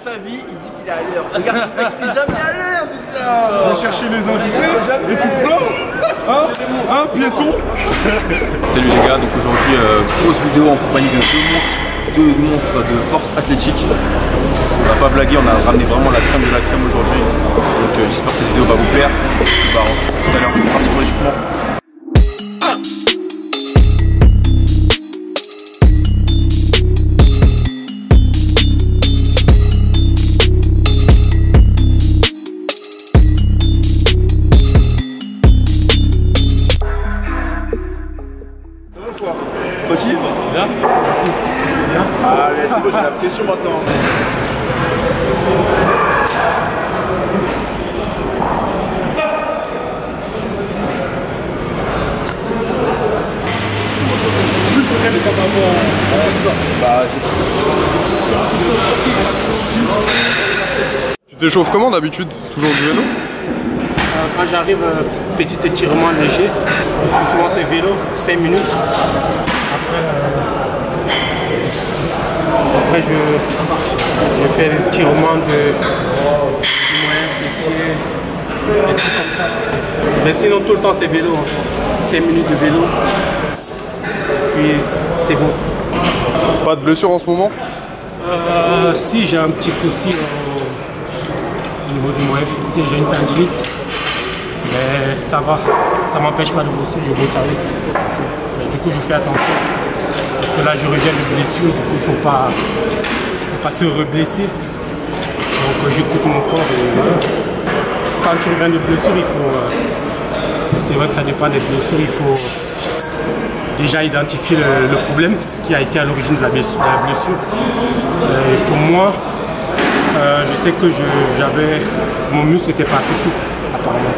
sa vie, il dit qu'il est à l'heure. Regarde ce mec, il est jamais à l'heure, putain. Va chercher les invités et tu te plains. Hein, piéton. Salut les gars, donc aujourd'hui grosse vidéo en compagnie de deux monstres de force athlétique. On va pas blaguer, on a ramené vraiment la crème de la crème aujourd'hui. Donc j'espère que cette vidéo va vous plaire. Bah, on se retrouve tout à l'heure, c'est parti pour l'échauffement. Tranquille? Bien. Allez, c'est bon, j'ai la pression maintenant. Tu t'échauffes comment d'habitude? Toujours du vélo? Quand j'arrive, petit étirement léger. Plus souvent c'est vélo, 5 minutes. Après je fais des étirements du moyen fessier, des trucs comme ça. Mais sinon tout le temps c'est vélo. 5 minutes de vélo. Puis c'est bon. Pas de blessure en ce moment? Si j'ai un petit souci au niveau du moyen fessier, j'ai une tendinite. Mais ça va, ça m'empêche pas de bosser, je bosse avec. Mais du coup je fais attention. Parce que là je reviens de blessure, du coup il faut pas se reblesser. Donc j'écoute mon corps et voilà. Quand tu reviens de blessure, il faut. C'est vrai que ça dépend des blessures, il faut déjà identifier le problème, ce qui a été à l'origine de la blessure. Et pour moi, je sais que mon muscle était pas assez souple apparemment.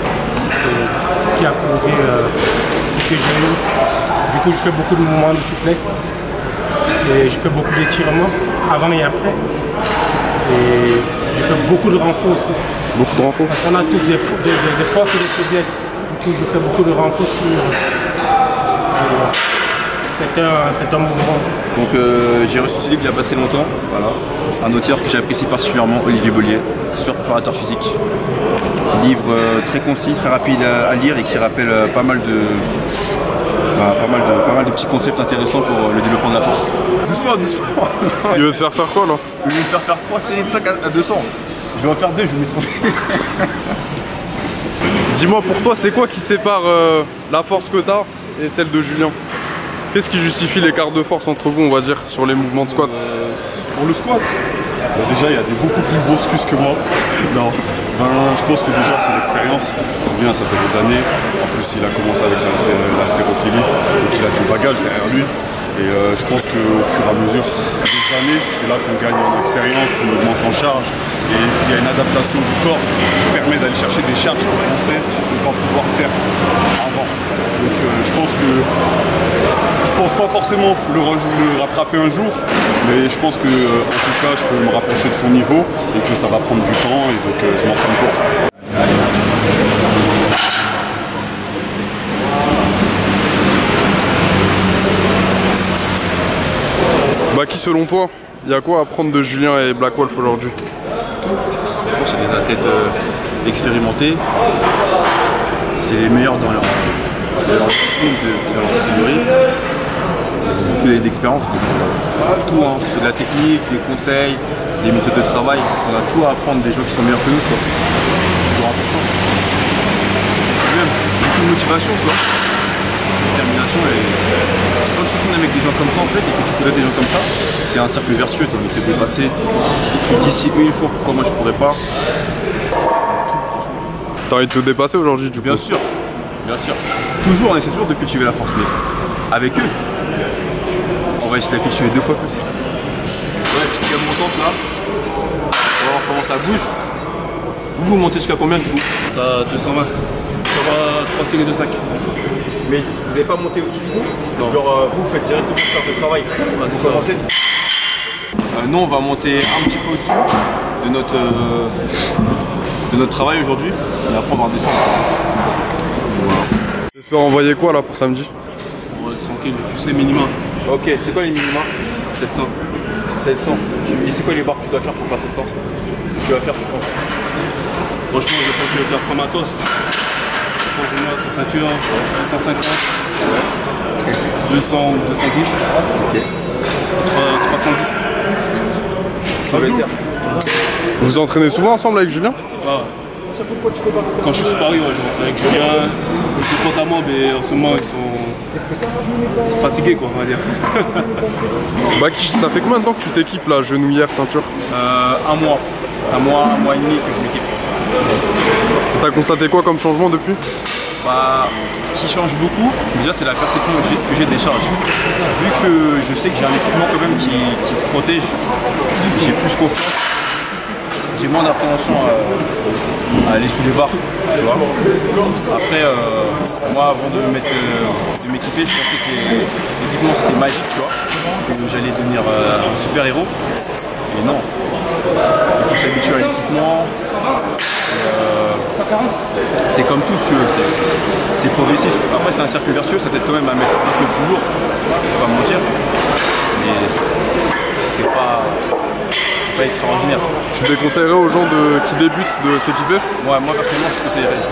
C'est ce qui a causé ce que j'ai eu. Du coup, je fais beaucoup de mouvements de souplesse et je fais beaucoup d'étirements avant et après. Et je fais beaucoup de renforts aussi. Beaucoup de renforts? Parce qu'on a tous des forces et des faiblesses. Du coup, je fais beaucoup de renforts c'est un mouvement. Donc j'ai reçu ce livre il n'y a pas très longtemps, voilà. Un auteur que j'apprécie particulièrement, Olivier Bollier, super préparateur physique. Livre très concis, très rapide à lire et qui rappelle pas mal de petits concepts intéressants pour le développement de la force. Doucement, doucement. Il veut te faire quoi là? Il veut me faire 3 séries de 5 à 200. Je vais en faire 2, je vais me tromper. Dis-moi, pour toi, c'est quoi qui sépare la force que t'as et celle de Julien? Qu'est-ce qui justifie l'écart de force entre vous, on va dire, sur les mouvements de squat? Pour le squat, déjà il y a des beaucoup plus grosses cuisses que moi. Non, je pense que déjà c'est l'expérience. Julien, ça fait des années. En plus, il a commencé avec l'haltérophilie, donc il a du bagage derrière lui. Et je pense qu'au fur et à mesure des années, c'est là qu'on gagne en expérience, qu'on augmente en charge. Et il y a une adaptation du corps qui permet d'aller chercher des charges qu'on pensait ne pas pouvoir faire avant. Donc je pense pas forcément le rattraper un jour, mais je pense que en tout cas je peux me rapprocher de son niveau et que ça va prendre du temps et donc je m'entraîne pour. Bah qui selon toi, il y a quoi à apprendre de Julien et Black Wolf aujourd'hui? Je pense que c'est des athlètes expérimentés. C'est les meilleurs dans leur discipline, dans leur catégorie. Ils ont beaucoup d'expérience. Tout, hein, c'est de la technique, des conseils, des méthodes de travail. On a tout à apprendre des gens qui sont meilleurs que nous, tu vois. C'est toujours important. Et même beaucoup de motivation, tu vois. Détermination et quand tu t'entraînes avec des gens comme ça en fait et que tu connais des gens comme ça, c'est un cercle vertueux, tu as envie de te dépasser. Et tu te dis si eux ils font, pourquoi moi je pourrais pas. T'as envie de te dépasser aujourd'hui du coup? Bien sûr, bien sûr. Toujours, on essaie toujours de cultiver la force, mais avec eux, on va essayer de la cultiver 2 fois plus. Ouais, petite gamme montante là. On va voir comment ça bouge. Vous montez jusqu'à combien du coup? T'as 220. 3 séries de sac. Mais vous n'avez pas monté au-dessus du coup? Non. Genre vous faites directement faire le travail. Ah, c'est Vous ça. commencez. Nous on va monter un petit peu au-dessus de notre travail aujourd'hui. Et après on va redescendre. Voilà. J'espère envoyer quoi là pour samedi? Ouais, tranquille, juste les minima. Ok, c'est quoi les minima? 700. 700. Et c'est quoi les barres que tu dois faire pour faire 700? tu vas faire, tu penses? Franchement, je pense que je vais faire sans matos. Sans génois, sans ceinture, 250, 200 ou 210, 310. Ça va être. Vous vous entraînez souvent ensemble avec Julien? Ah, quand je suis sur Paris, ouais, je rentre avec Julien. Les potes à moi, mais en ce moment, ils sont fatigués, quoi, on va dire. Baki, ça fait combien de temps que tu t'équipes là, genouillère, ceinture? Un mois et demi que je m'équipe. T'as constaté quoi comme changement depuis? Bah, ce qui change beaucoup, déjà c'est la perception que j'ai des charges. Vu que je sais que j'ai un équipement quand même qui protège, j'ai plus confiance, j'ai moins d'appréhension à aller sous les barres, tu vois. Après, moi avant de m'équiper, je pensais que l'équipement c'était magique, tu vois, que j'allais devenir un super héros. Mais non, il faut s'habituer à l'équipement. C'est comme tout, si tu veux, c'est progressif. Après, c'est un cercle vertueux, ça t'aide quand même à mettre un peu plus lourd, faut pas mentir. Mais c'est pas extraordinaire. Tu déconseillerais aux gens qui débutent de s'équiper? Ouais, moi personnellement, je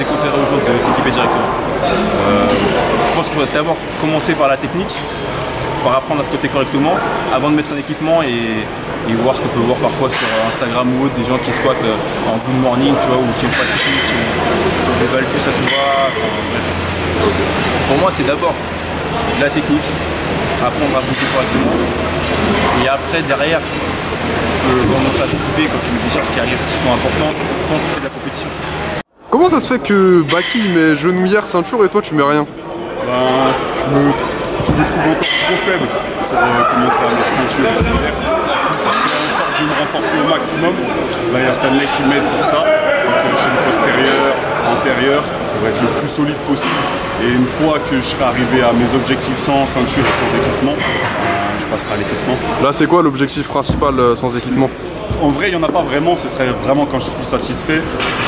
déconseillerais aux gens de s'équiper directement. Je pense qu'il faut d'abord commencer par la technique, par apprendre à se coter correctement, avant de mettre son équipement et voir ce qu'on peut voir parfois sur Instagram ou autre, des gens qui squattent en good morning, tu vois, ou qui n'ont pas de technique, qui dévalent plus à tout va, bref. Pour moi, c'est d'abord la technique, apprendre à bouger correctement, et après, derrière, tu peux commencer à t'occuper quand tu mets des charges qui arrivent, qui sont importantes, quand tu fais de la compétition. Comment ça se fait que Baki met genouillère, ceinture et toi tu mets rien? Ben, je me trouve encore trop faible pour commencer à mettre ceinture. Je fais en sorte de me renforcer au maximum. Là, il y a Stanley qui m'aide pour ça. Donc, chaîne postérieure, antérieure, pour être le plus solide possible. Et une fois que je serai arrivé à mes objectifs sans ceinture et sans équipement, je passerai à l'équipement. Là, c'est quoi l'objectif principal sans équipement? En vrai, il n'y en a pas vraiment, ce serait vraiment quand je suis satisfait.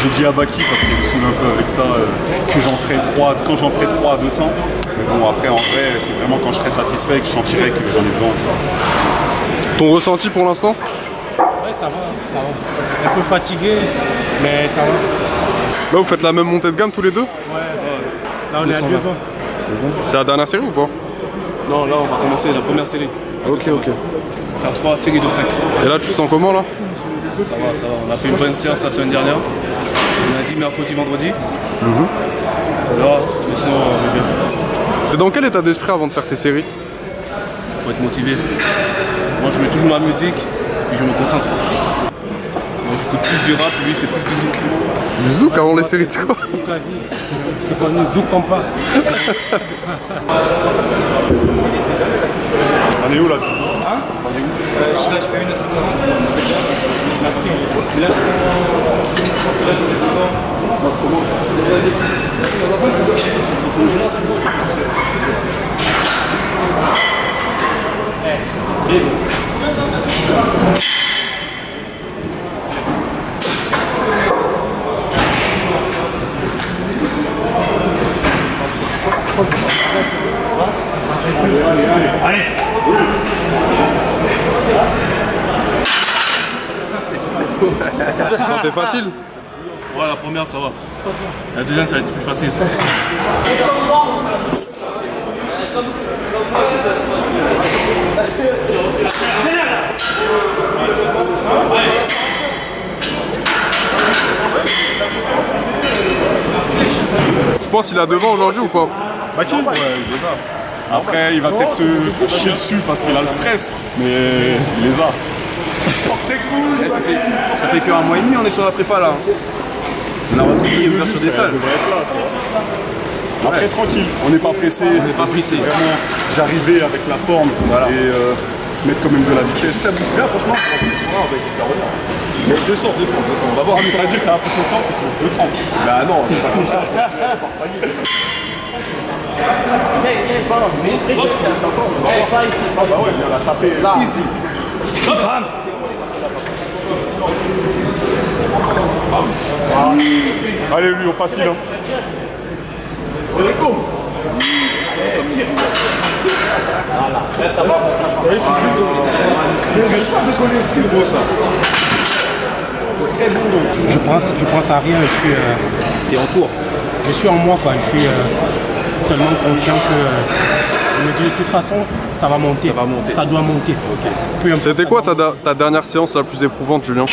J'ai dit à Baki, parce qu'il me saoule un peu avec ça, que quand j'en ferai 3 à 200. Mais bon, après, en vrai, c'est vraiment quand je serai satisfait et que je sentirai que j'en ai besoin. Ton ressenti pour l'instant? Ouais, ça va. Un peu fatigué, mais ça va. Là, vous faites la même montée de gamme tous les deux? Ouais. Là, on est à 2 ans. C'est la dernière série ou pas? Non, là, on va commencer la première série. Ok. On va faire 3 séries de 5. Et là, tu te sens comment là? Ça va, ça va. On a fait une bonne séance la semaine dernière. Lundi, mercredi, vendredi. Là, mais sinon, on est bien. Et dans quel état d'esprit avant de faire tes séries? Faut être motivé. Moi, je mets toujours ma musique, puis je me concentre. Moi, j'écoute plus du rap, lui, c'est plus du zouk. Du zouk avant les séries, c'est quoi? C'est quoi, nous zouk pas. On est où là? Hein? Je fais une Tu sentais facile? Ouais, la première, ça va. La deuxième, ça va être plus facile. Je pense qu'il a devant aujourd'hui ou pas? Baki? Ouais, il les a. Après, il va peut-être se chier dessus parce qu'il a le stress, mais il les a. Très cool. Ça fait qu'un mois et demi, on est sur la prépa là. On a repris l'ouverture des salles. Après, tranquille, on n'est pas pressé. On n'est pas pressé. Vraiment, j'arrivais avec la forme et mettre quand même de la vitesse. Ça bouge bien, franchement. On va essayer de faire revenir. Mais 200. On va voir. Mais ça veut dire que la prochaine séance, c'est pour 2,30. Bah non, c'est pas comme ça. Ah bah ouais, viens la taper. Là. Easy. Allez, lui, on facile. Hein. C'est beau ça. Je pense à rien, T'es en cours. je suis en moi, quoi. Je suis tellement confiant que je me dis de toute façon, ça va monter. Ça va monter. Ça doit monter. Okay. C'était quoi ta dernière séance la plus éprouvante, Julien?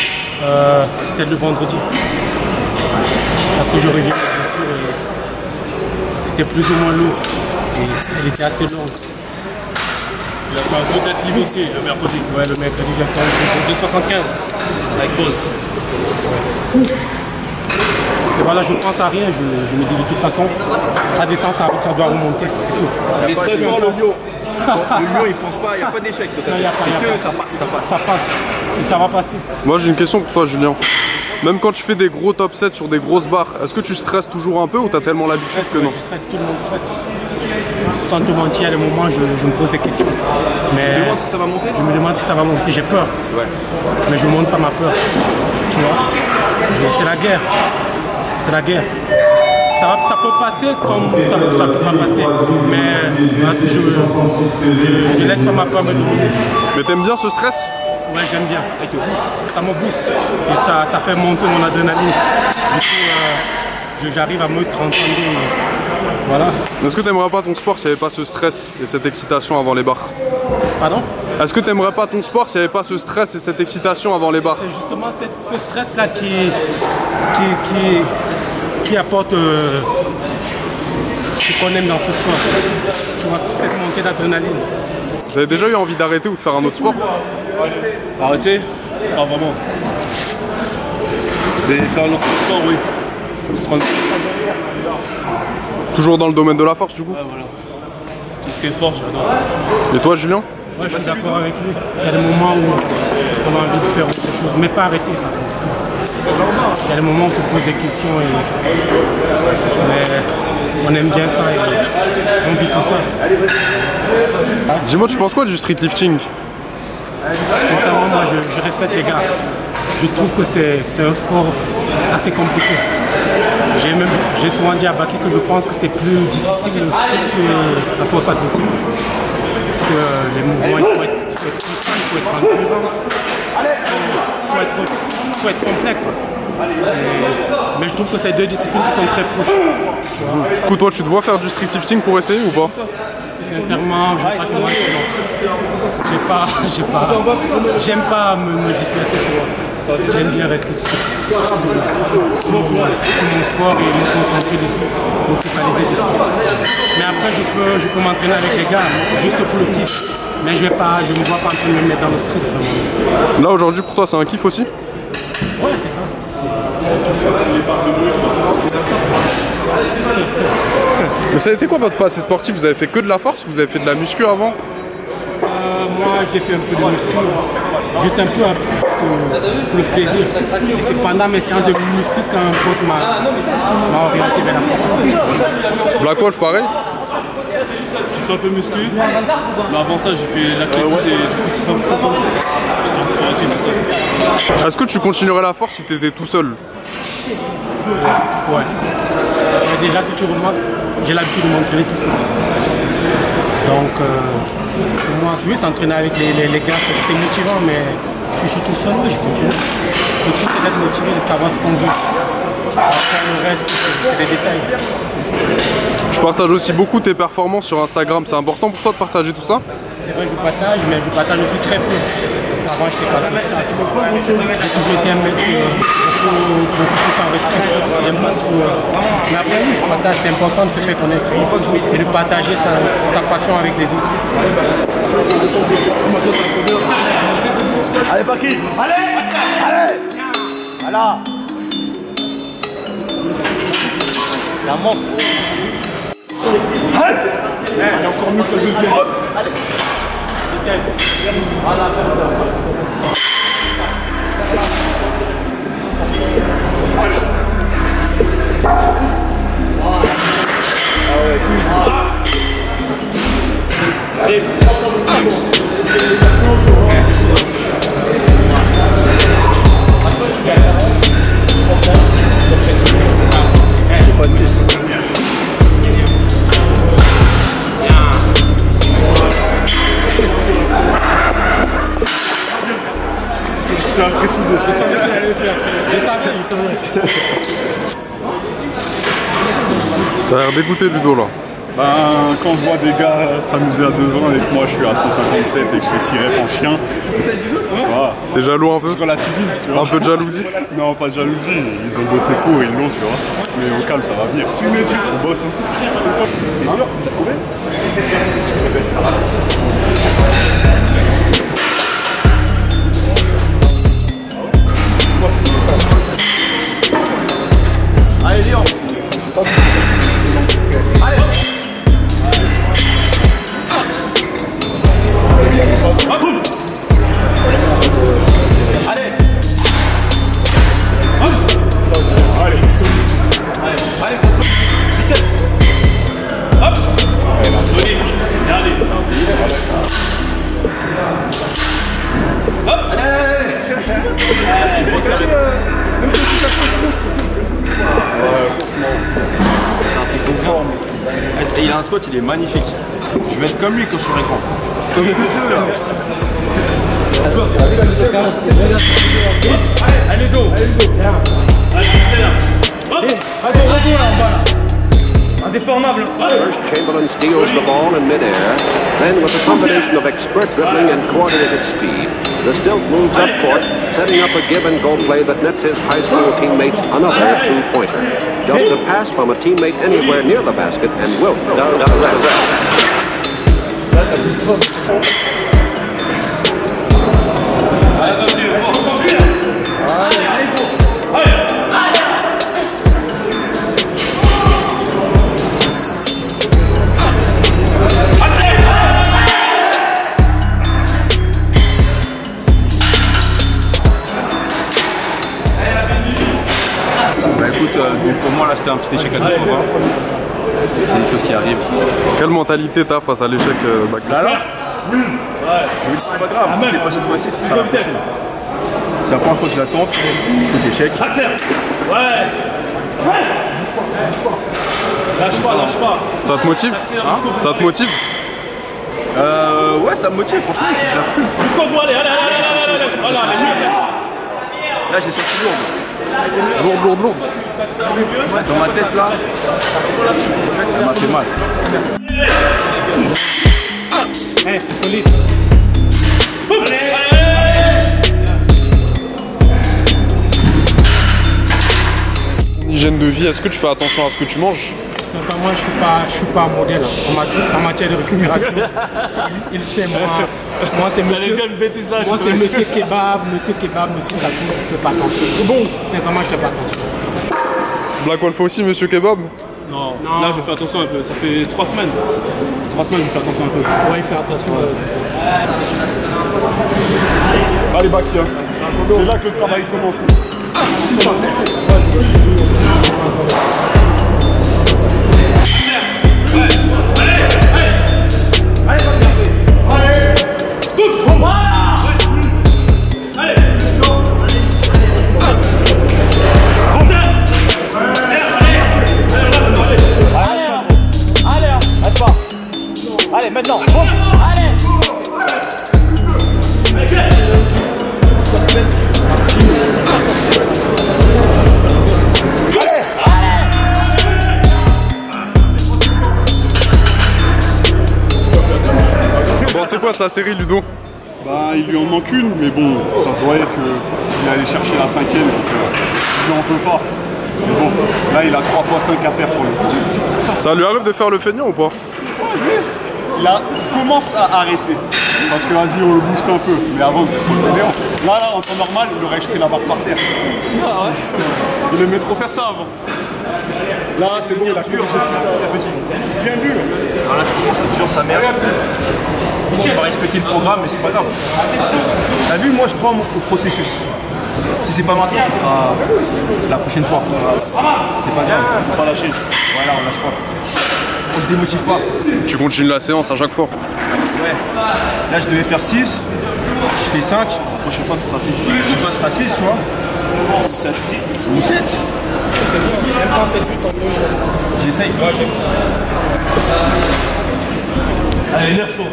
Celle de vendredi. Parce que je reviens dessus et c'était plus ou moins lourd. Et elle était assez longue. Il a fait un gros tête libre aussi, le mercredi. Ouais, le mercredi, il a fait un De 2,75 avec pause. Et voilà, je pense à rien. Je me dis de toute façon, ça descend, ça doit remonter. C'est tout. Il est très fort le lion. Le lion il pense pas, il n'y a pas d'échec. Non, y a pas, Ça passe, ça passe. Ça passe. Et ça va passer. Moi j'ai une question pour toi, Julien. Même quand tu fais des gros top 7 sur des grosses barres, est-ce que tu stresses toujours un peu ou t'as tellement l'habitude que non? Je stresse, tout le monde stresse. Sans te mentir, à des moments, je me pose des questions. Mais Tu me demandes si ça va monter? je me demande si ça va monter. J'ai peur. Ouais. Mais je ne montre pas ma peur. Tu vois? C'est la guerre. C'est la guerre. Ça peut passer comme ça ne peut pas passer. Mais je ne laisse pas ma peur me dominer. Mais t'aimes bien ce stress? Ouais, j'aime bien. Ça me booste. Et ça fait monter mon adrénaline. Du coup, j'arrive à me transcender. Voilà. Est-ce que t'aimerais pas ton sport s'il n'y avait pas ce stress et cette excitation avant les barres? Pardon? Est-ce que t'aimerais pas ton sport s'il n'y avait pas ce stress et cette excitation avant les barres? C'est justement ce stress-là qui apporte ce qu'on aime dans ce sport. Tu vois, cette montée d'adrénaline. Vous avez déjà eu envie d'arrêter ou de faire un autre sport? Arrêter? Pas vraiment. Mais faire un autre sport, oui. Toujours dans le domaine de la force du coup? Ouais, voilà. Tout ce qui est fort, j'adore. Et toi, Julien? Ouais, je suis d'accord avec lui. Il y a des moments où on a envie de faire autre chose, mais pas arrêter. Il y a des moments où on se pose des questions, mais on aime bien ça et on vit tout ça. Dis-moi, tu penses quoi du street lifting? Sincèrement, moi je respecte les gars. Je trouve que c'est un sport assez compliqué. J'ai souvent dit à Baki que je pense que c'est plus difficile le street que la force athlétique. Parce que les mouvements, il faut être puissant, il faut être endurant, il faut être complet, quoi. Mais je trouve que c'est deux disciplines qui sont très proches. Tu vois. Du coup, toi, tu te vois faire du street lifting pour essayer ou pas? Sincèrement, je ne vais pas te mentir, j'aime pas me distresser, tu vois. J'aime bien rester sur mon sport et me concentrer dessus, me focaliser dessus. Mais après, je peux m'entraîner avec les gars, juste pour le kiff. Mais je ne me vois pas en train de me mettre dans le street, vraiment. Là, aujourd'hui, pour toi, c'est un kiff aussi? Ouais, c'est ça. Mais ça a été quoi votre passé sportif? Vous avez fait que de la force? Vous avez fait de la muscu avant? Moi, j'ai fait un peu de muscu, juste un peu pour le plaisir. Et c'est pendant mes séances de muscu qu'un pote m'a orienté vers la force. Black Wolf, pareil? J'ai fait un peu muscu, mais avant ça, j'ai fait l'athlétisme et du foot. J'étais en sportif, tout ça. Est-ce que tu continuerais la force si tu étais tout seul? Ouais. Mais déjà, si tu remarques, j'ai l'habitude de m'entraîner tout seul. Donc, pour moi, oui, s'entraîner avec les gars, c'est motivant, mais si je suis tout seul, oui, je continue. Le truc, c'est d'être motivé, de savoir ce qu'on veut. Après, le reste, c'est des détails. Tu partages aussi beaucoup tes performances sur Instagram. C'est important pour toi de partager tout ça? C'est vrai que je partage, mais je partage aussi très peu. Parce qu'avant, je n'étais pas sur ça, tu vois. J'ai toujours été un mec beaucoup plus en retrait. J'aime pas trop. Mais après, oui, je partage. C'est important de se faire connaître et de partager sa passion avec les autres. Allez, Baki! Allez! Allez! Voilà! C'est un monstre! Il est encore mieux que le deuxième. Je tiens à préciser. le faire. Je savais, il ferait. T'as l'air dégoûté, Ludo, là. Ben, quand je vois des gars s'amuser à devant et que moi je suis à 157 et que je fais 6 reps en chien, voilà. T'es jaloux un peu? Je relativise, tu vois. Un peu de jalousie? Non, pas de jalousie, ils ont bossé pour, ils l'ont, tu vois. Mais au calme, ça va venir. On bosse. Bien sûr, t'as trouvé? Allez, Léon. Et il a un squat, il est magnifique. Je vais être comme lui quand je serai grand. Comme les deux là. Allez, go. Indéformable. First, Chamberlain steals the ball in midair. Then, with a combination of expert dribbling and coordinated speed, the stilt moves up court, setting up a give-and-go play that nets his high school teammates another two-pointer. Just a pass from a teammate anywhere near the basket, and Wilt does the rest. Bah écoute, pour moi là c'était un petit échec à 2 fois. C'est des choses qui arrivent. Quelle mentalité t'as face à l'échec Bakary? Là oui, c'est pas grave, si c'est pas cette fois-ci, ce sera la prochaine. C'est la première fois que je la tente, je fais d'échec. Ouais. Lâche pas. Ça te motive? Ça te motive? Ouais, ça me motive, franchement, il faut que je la fume. Jusqu'au bout, allez. Là, je l'ai sorti lourde. Lourd. Dans ma tête là, ça m'a fait mal. Hygiène de vie, est-ce que tu fais attention à ce que tu manges? Sincèrement, je suis pas un modèle en matière de récupération. Il sait, moi c'est monsieur. Moi c'est monsieur kebab, monsieur tacos, je fais pas attention. Bon, sincèrement, je fais pas attention. Blackwolf aussi, monsieur Kebab? Non, là je fais attention un peu, ça fait 3 semaines. 3 semaines, je fais attention un peu. Ouais, il fait attention. Allez, Baki, hein. C'est là que le travail commence. Allez, maintenant. Allez. Bon, c'est quoi sa série, Ludo? Bah, il lui en manque une, mais bon, ça se voyait qu'il allait chercher la 5e, donc il n'en peut pas. Mais bon, là, il a 3 fois 5 à faire pour le coup. Ça lui arrive de faire le feignant ou pas? Il commence à arrêter, parce que vas-y, on le booste un peu, mais avant, c'était trop le fainéant. Là, en temps normal, il aurait jeté la barre par terre. Ah ouais. Il aimait trop faire ça avant. Là, c'est bon, il a dur, bien dur. Alors là, franchement, c'est dur, sa merde. On va respecter le programme, mais c'est pas grave. T'as vu, moi, je crois au processus. Si c'est pas maintenant, ce sera la prochaine fois. C'est pas grave, faut pas lâcher. Voilà, on lâche pas. On se démotive pas. Tu continues la séance à chaque fois? Ouais. Là, je devais faire 6. Je fais 5. La prochaine fois, ce sera 6. La prochaine fois, ce sera 6, tu vois. Ou 7. Ou 7. J'essaye. Allez, lève-toi.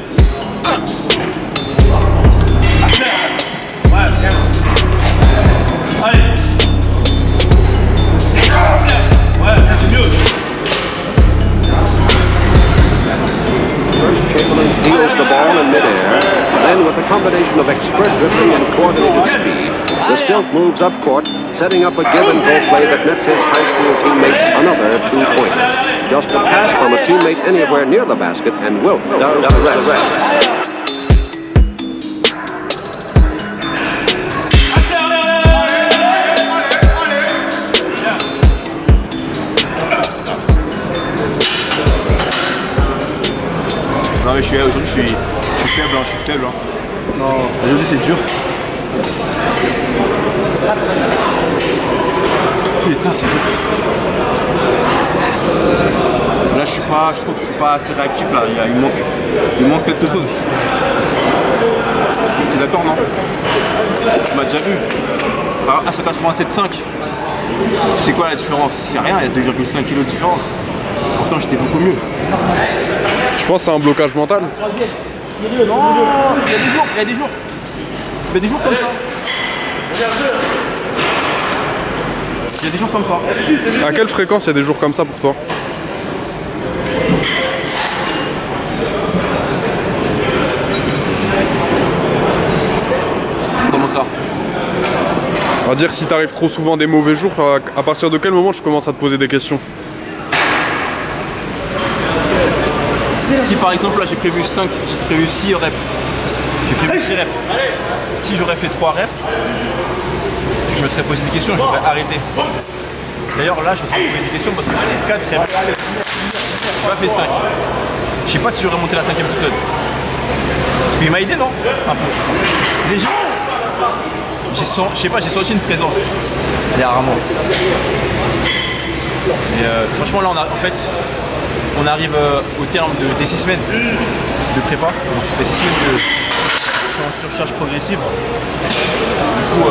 First, Chamberlain steals the ball in midair. Then, with a combination of expert dribbling and coordinated speed, the stilt moves up court, setting up a give-and-go play that nets his high school teammate another 2-pointer. Just a pass from a teammate anywhere near the basket, and Wilt does the rest. Non mais aujourd'hui je suis faible, je suis faible. Non, aujourd'hui c'est dur. Putain c'est dur. Là je trouve que je suis pas assez réactif là, il manque quelque chose. T'es d'accord non? Tu m'as déjà vu. Alors, à ce 87,5, c'est quoi la différence? C'est rien, il y a 2,5 kg de différence. Pourtant j'étais beaucoup mieux. Je pense que c'est un blocage mental. Non, il y a des jours comme ça. Il y a des jours comme ça. À quelle fréquence il y a des jours comme ça pour toi? Comment ça? On va dire si t'arrives trop souvent des mauvais jours, à partir de quel moment je commence à te poser des questions? Si par exemple là j'ai prévu 6 reps, si j'aurais fait 3 reps, je me serais posé des questions, j'aurais arrêté. D'ailleurs là je me posé des questions parce que j'ai fait 4 reps, j'ai pas fait 5. Je sais pas si j'aurais monté la 5e tout seul. Parce qu'il m'a aidé non? Un peu. Déjà, je sais pas, j'ai senti une présence. Rarement. Et franchement là on arrive au terme des 6 semaines de prépa. Donc ça fait 6 semaines que je suis en surcharge progressive. Du coup,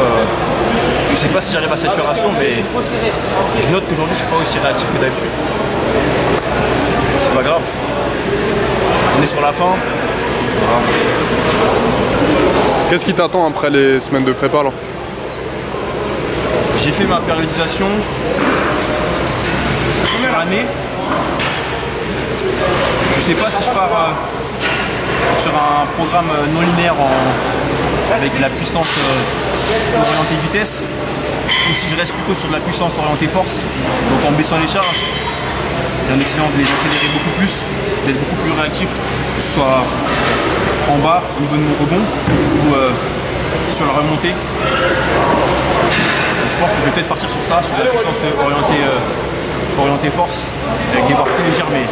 je sais pas si j'arrive à saturation, mais je note qu'aujourd'hui je suis pas aussi réactif que d'habitude. C'est pas grave. On est sur la fin. Voilà. Qu'est-ce qui t'attend après les semaines de prépa là? J'ai fait ma périodisation sur l'année. Je sais pas si je pars sur un programme non linéaire avec de la puissance orientée vitesse ou si je reste plutôt sur de la puissance orientée force, donc en baissant les charges et en essayant de les accélérer beaucoup plus, d'être beaucoup plus réactif, que ce soit en bas au niveau de mon rebond ou sur la remontée. Donc, je pense que je vais peut-être partir sur ça, sur la puissance orientée force, avec des barres plus légères mais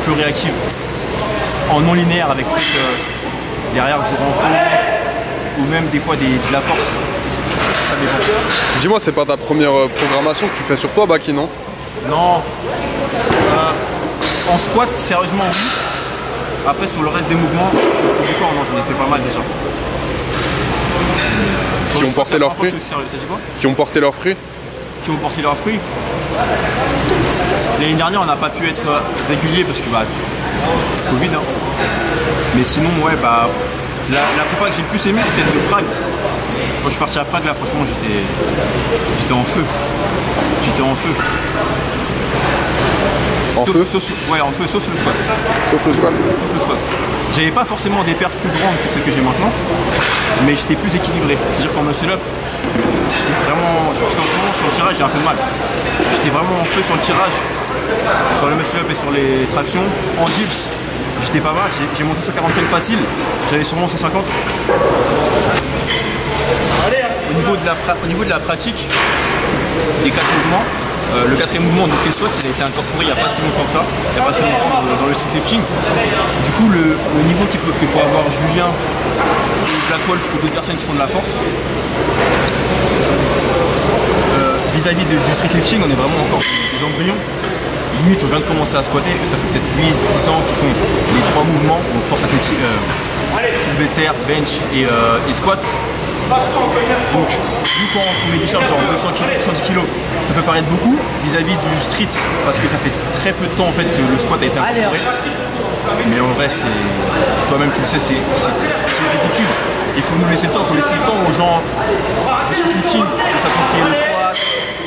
plus réactive, en non linéaire avec derrière du renfort ou même des fois de la force. Ça dépend. Dis-moi, c'est pas ta première programmation que tu fais sur toi, Baki, non? Non. En squat, sérieusement oui. Après sur le reste des mouvements, sur le haut du corps, non, j'en ai fait pas mal déjà. Qui ont porté leurs fruits? Qui ont porté leurs fruits? Qui ont porté leurs fruits. L'année dernière, on n'a pas pu être régulier parce que Covid. Hein. Mais sinon, ouais, la prépa que j'ai le plus aimé, c'est celle de Prague. Quand je suis parti à Prague, là, franchement, j'étais en feu. J'étais en feu. En feu? Ouais, en feu, sauf le squat. Sauf le squat? Sauf le squat. J'avais pas forcément des perfs plus grandes que celles que j'ai maintenant, mais j'étais plus équilibré. C'est-à-dire qu'en muscle up, j'étais vraiment. Parce qu'en ce moment, sur le tirage, j'ai un peu de mal. J'étais vraiment en feu sur le tirage, sur le muscle up et sur les tractions. En dips, j'étais pas mal. J'ai monté sur 45 facile, j'avais sûrement 150. Au niveau de la pratique des 4 mouvements, le 4e mouvement du K-Squat, il a été incorporé il n'y a pas si longtemps que ça, il n'y a pas très longtemps dans le street lifting. Du coup, le niveau que peut avoir Julien ou Black Wolf ou d'autres personnes qui font de la force, vis-à-vis du street lifting, on est vraiment encore des embryons. Limite, on vient de commencer à squatter, ça fait peut-être 8-10 ans qu'ils font les 3 mouvements, donc force athlétique, soulevé de terre, bench et squat. Donc, vu quand on met des charges genre 200 kg, 110 kg, ça peut paraître beaucoup vis-à-vis du street, parce que ça fait très peu de temps en fait que le squat a été incorporé. Mais en vrai, toi-même tu le sais, c'est ridicule. Il faut nous laisser le temps, aux gens de se routine, de s'approprier le squat,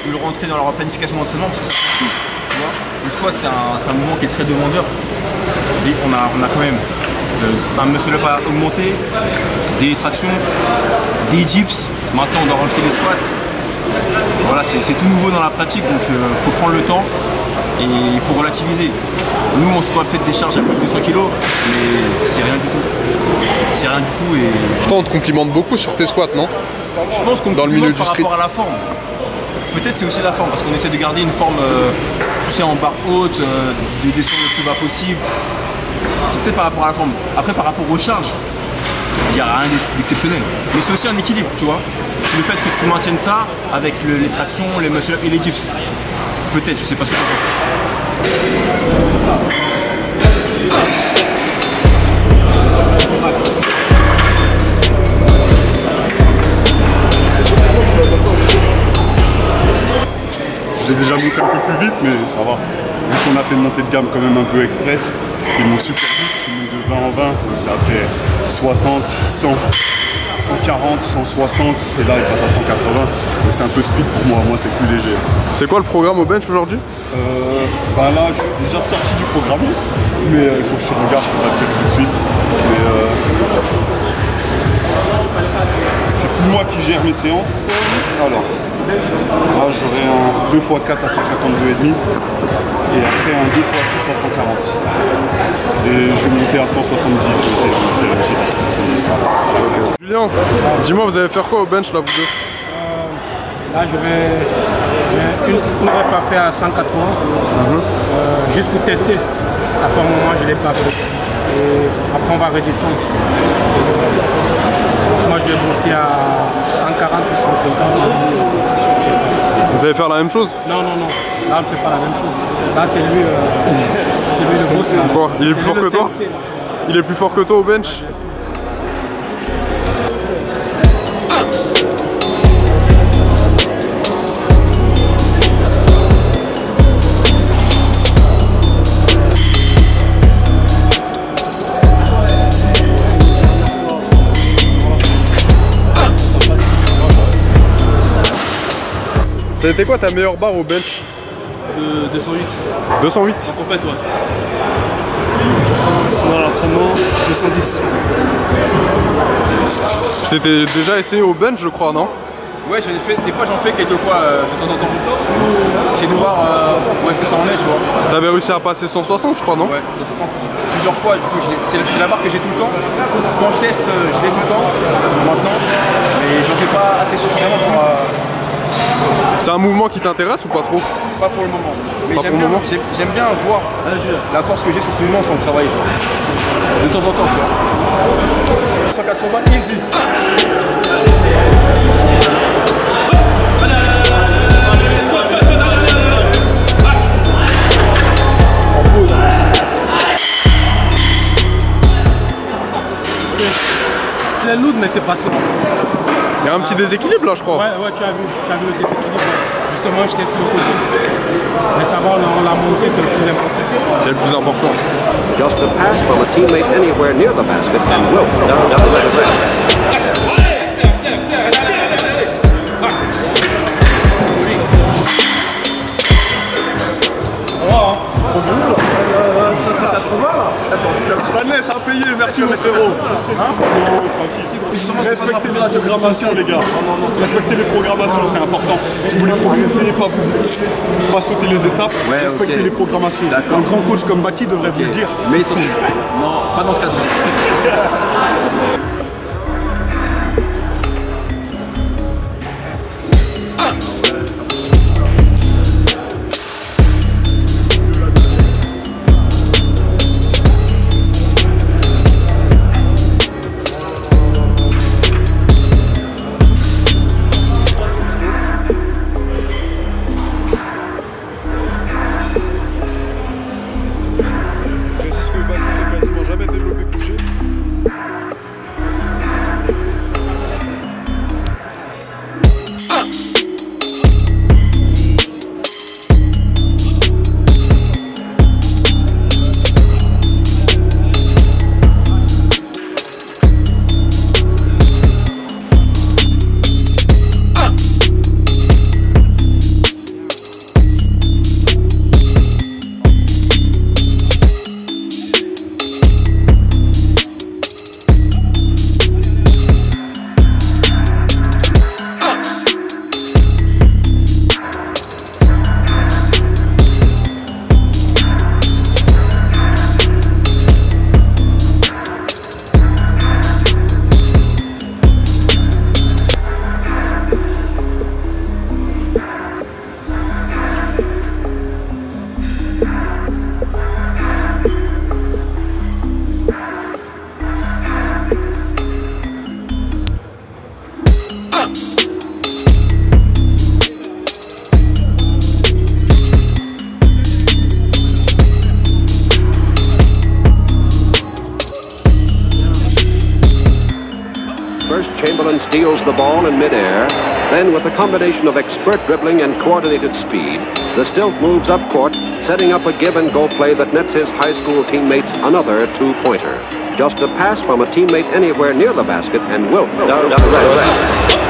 de le rentrer dans leur planification d'entraînement parce que ça fait tout. Tu vois, le squat c'est un mouvement qui est très demandeur. Et on a quand même un muscle up à augmenter, des tractions, des dips. Maintenant on doit rajouter les squats. Voilà, c'est tout nouveau dans la pratique, donc il faut prendre le temps et il faut relativiser. Nous on squat peut-être des charges à plus de 200 kg, mais c'est rien du tout. C'est rien du tout et. Pourtant on te complimente beaucoup sur tes squats, non? Je pense qu'on dans le milieu du par street. Rapport à la forme. Peut-être c'est aussi la forme, parce qu'on essaie de garder une forme, tu sais, en barre haute, de descendre le plus bas possible. C'est peut-être par rapport à la forme. Après par rapport aux charges, il n'y a rien d'exceptionnel. Mais c'est aussi un équilibre, tu vois. C'est le fait que tu maintiennes ça avec les tractions, les muscle-up et les dips. Peut-être, je sais pas ce que tu en penses. Je l'ai déjà monté un peu plus vite, mais ça va. Vu qu'on a fait une montée de gamme quand même un peu express, il monte super vite, il monte de 20 en 20, donc ça fait 60, 100, 140, 160, et là il passe à 180. Donc c'est un peu speed pour moi c'est plus léger. C'est quoi le programme au bench aujourd'hui? Bah là, je suis déjà sorti du programme, mais il faut que je regarde, je peux pas te dire tout de suite. Mais c'est plus moi qui gère mes séances. Alors, là j'aurai un 2x4 à 152,5 et après un 2x6 à 140. Et je vais monter à 170, je vais essayer de monter la réussite à 170. Julien, dis-moi, vous allez faire quoi au bench là, vous deux? Là, je vais une rep à faire à 180, juste pour tester. Ça fait un moment que je ne l'ai pas fait. Et après, on va redescendre. Moi, je vais bosser à 140 ou 150. Vous allez faire la même chose? Non. Là, on ne fait pas la même chose. Là, c'est lui le boss. Quoi? Il est plus fort que toi? Il est plus fort que toi au bench? C'était quoi ta meilleure barre au bench? 208. 208? En compète, ouais. Sinon, à l'entraînement, 210. Tu t'étais déjà essayé au bench, je crois, non? Ouais, des fois j'en fais quelques fois de temps en temps. J'essaie de voir où est-ce que ça en est, tu vois. T'avais réussi à passer 160, je crois, non? Ouais, ça se prend plusieurs fois, du coup c'est la barre que j'ai tout le temps. Quand je teste, je l'ai tout le temps, maintenant. Mais j'en fais pas assez suffisamment pour... C'est un mouvement qui t'intéresse ou pas trop? Pas pour le moment. Mais j'aime bien voir la force que j'ai sur ce mouvement sans le travailler. De temps en temps, tu vois. 180, easy. Il est lourd, mais c'est passé. Il y a un petit déséquilibre là, je crois. Ouais, tu as vu le déséquilibre. Justement, j'étais sur le côté. Mais savoir la montée, c'est le plus important. C'est le plus important. Just a pass from a teammate anywhere near the basket and Wilt down to the rim. Stanley, ça a payé, merci mon frérot. Respectez les programmations, les gars. Respectez les programmations, c'est important. Si vous voulez progresser, pas sauter les étapes, respectez les programmations. Un grand coach comme Baki devrait vous le dire. Mais ils sont... Non, pas dans ce cadre-là. steals the ball in midair. Then with a combination of expert dribbling and coordinated speed, the Stilt moves up court, setting up a give-and-go play that nets his high school teammates another two-pointer. Just a pass from a teammate anywhere near the basket and Wilk does the rest.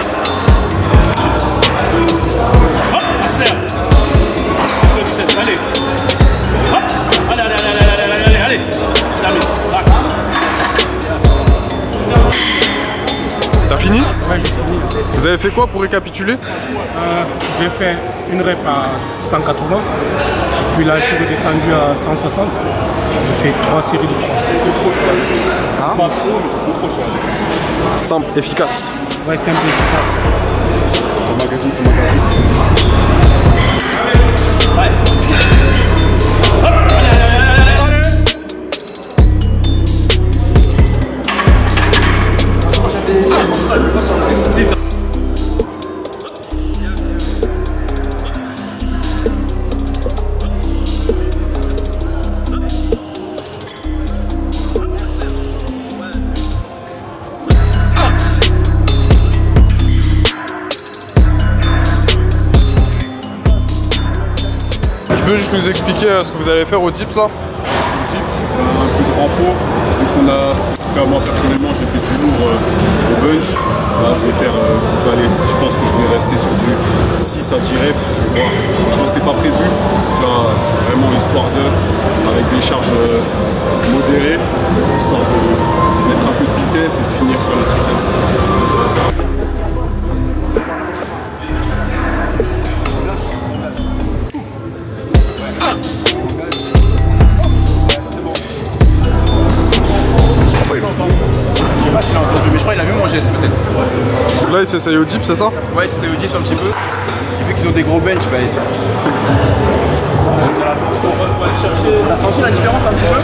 T'as fini? Ouais, j'ai fini. Vous avez fait quoi pour récapituler? J'ai fait une rep à 180, puis là je suis redescendu à 160. J'ai fait 3 séries de 3. Contrôle sur la descente. Pas trop, mais tu contrôles sur la descente. Simple, efficace. Ouais, simple et efficace. Ton magazine, ton magazine. Tu peux juste nous expliquer ce que vous allez faire au dips là? Un peu de renfort. Donc on a, moi personnellement j'ai fait du lourd au bench. Là je vais faire, je pense que je vais rester sur du 6 à 10 reps. Je vais voir. Franchement c'était pas prévu. Là c'est vraiment histoire de, avec des charges modérées, histoire de mettre un peu de vitesse et de finir sur les triceps. Mais je crois qu'il a vu mon geste peut-être. Donc là il s'essaye au dips, c'est ça? Ouais, c'est au dips un petit peu. Et vu qu'ils ont des gros bench, bah ils sont. On va aller chercher. T'as senti la différence un petit peu?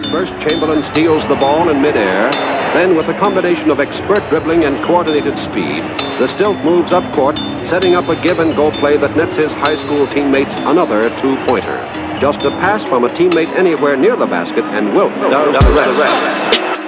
First, Chamberlain steals the ball in midair. Then, with a combination of expert dribbling and coordinated speed, the Stilt moves up court, setting up a give-and-go play that nets his high school teammates another two-pointer. Just a pass from a teammate anywhere near the basket and Wilk does the rest.